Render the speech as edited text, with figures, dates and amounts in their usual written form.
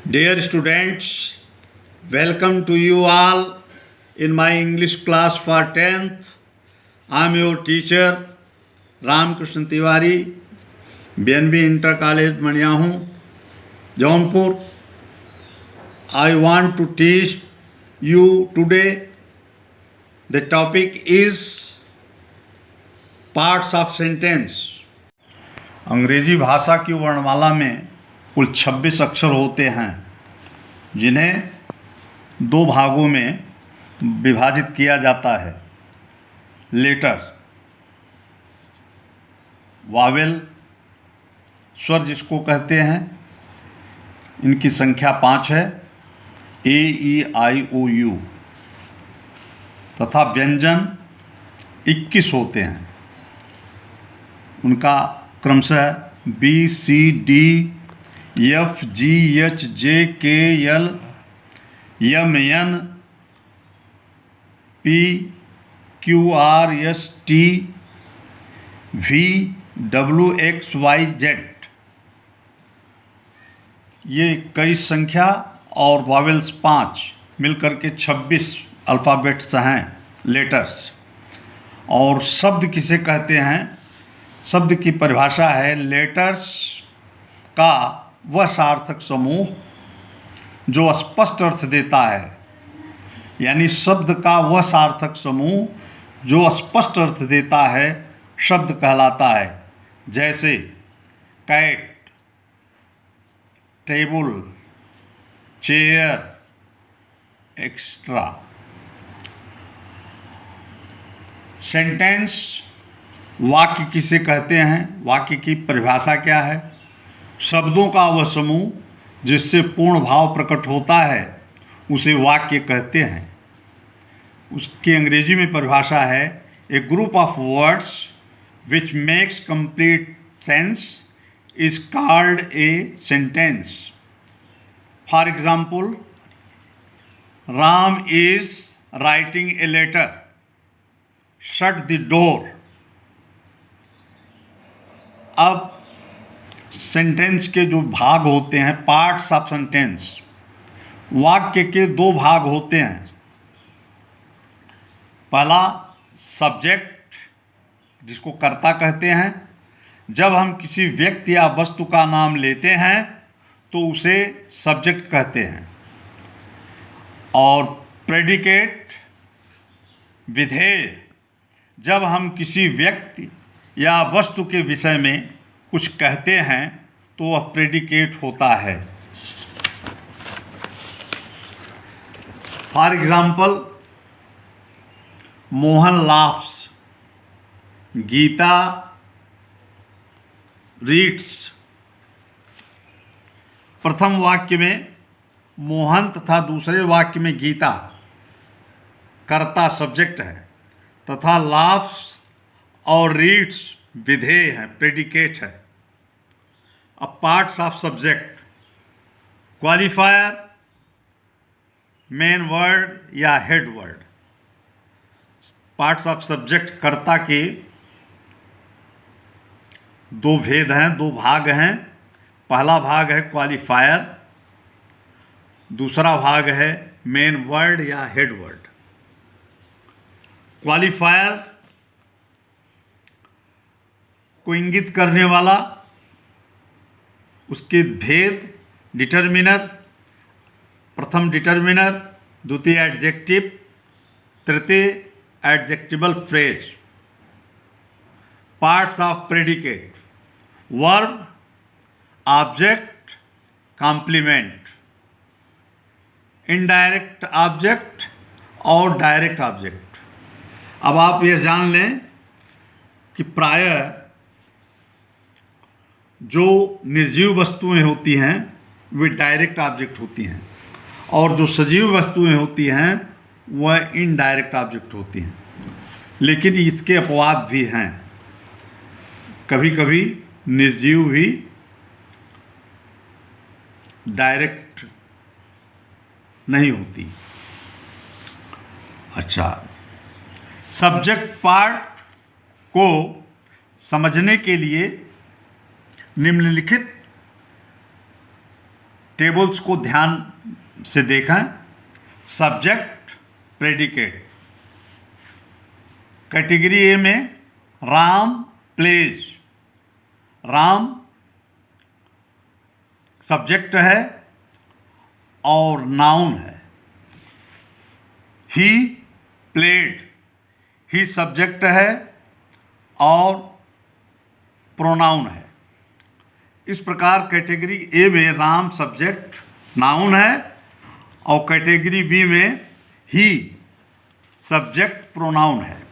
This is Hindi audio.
Dear students, welcome to you all in my English class for 10th. I am your teacher Ramkrishna Tiwari, BNB Inter College Maniyahu, Jaunpur. I want to teach you today. The topic is parts of sentence. अंग्रेजी भाषा की वर्णमाला में कुल 26 अक्षर होते हैं जिन्हें दो भागों में विभाजित किया जाता है। लेटर, वावेल, स्वर जिसको कहते हैं, इनकी संख्या 5 है, ए ई आई ओ यू, तथा व्यंजन 21 होते हैं। उनका क्रमशः B C D F G H J K L M N P Q R S T V W X Y Z, ये 21 संख्या और वावेल्स 5 मिलकर के 26 अल्फ़ाबेट्स हैं, लेटर्स। और शब्द किसे कहते हैं? शब्द की परिभाषा है लेटर्स का वह सार्थक समूह जो स्पष्ट अर्थ देता है, यानी शब्द का वह सार्थक समूह जो स्पष्ट अर्थ देता है शब्द कहलाता है। जैसे cat, table, chair, extra. Sentence, वाक्य किसे कहते हैं? वाक्य की परिभाषा क्या है? शब्दों का वह समूह जिससे पूर्ण भाव प्रकट होता है उसे वाक्य कहते हैं। उसकी अंग्रेजी में परिभाषा है a group of words which makes complete sense is called a sentence. For example, Ram is writing a letter, shut the door. अब सेंटेंस के जो भाग होते हैं, पार्ट्स ऑफ सेंटेंस, वाक्य के दो भाग होते हैं। पहला सब्जेक्ट, जिसको कर्ता कहते हैं। जब हम किसी व्यक्ति या वस्तु का नाम लेते हैं तो उसे सब्जेक्ट कहते हैं। और प्रेडिकेट, विधेय, जब हम किसी व्यक्ति या वस्तु के विषय में कुछ कहते हैं तो वह प्रेडिकेट होता है। For example, Mohan laughs, Gita reads. प्रथम वाक्य में मोहन तथा दूसरे वाक्य में गीता कर्ता सब्जेक्ट है तथा लाफ्स और रीड्स विधेय है, प्रेडिकेट है। अब parts of subject, qualifier, main word या head word. Parts of subject कर्ता के दो भेद हैं, दो भाग हैं। पहला भाग है क्वालिफायर, दूसरा भाग है मेन वर्ड या हेड वर्ड। क्वालिफायर को इंगित करने वाला, उसके भेद, डिटर्मिनर, प्रथम डिटर्मिनर, द्वितीय एडजेक्टिव, तृतीय adjectival phrase. Parts of predicate, verb, object, complement, indirect object और डायरेक्ट ऑब्जेक्ट। अब आप यह जान लें कि प्रायः जो निर्जीव वस्तुएं होती हैं वे डायरेक्ट ऑब्जेक्ट होती हैं और जो सजीव वस्तुएं होती हैं वह इनडायरेक्ट ऑब्जेक्ट होती हैं। लेकिन इसके अपवाद भी हैं। कभी कभी निर्जीव भी डायरेक्ट नहीं होती। अच्छा, सब्जेक्ट पार्ट को समझने के लिए निम्नलिखित टेबल्स को ध्यान से देखें। Subject, predicate. कैटेगरी ए में राम प्लेज। राम सब्जेक्ट है और नाउन है। ही प्लेड, ही सब्जेक्ट है और प्रोनाउन है। इस प्रकार कैटेगरी ए में राम सब्जेक्ट नाउन है और कैटेगरी बी में ही सब्जेक्ट प्रोनाउन है।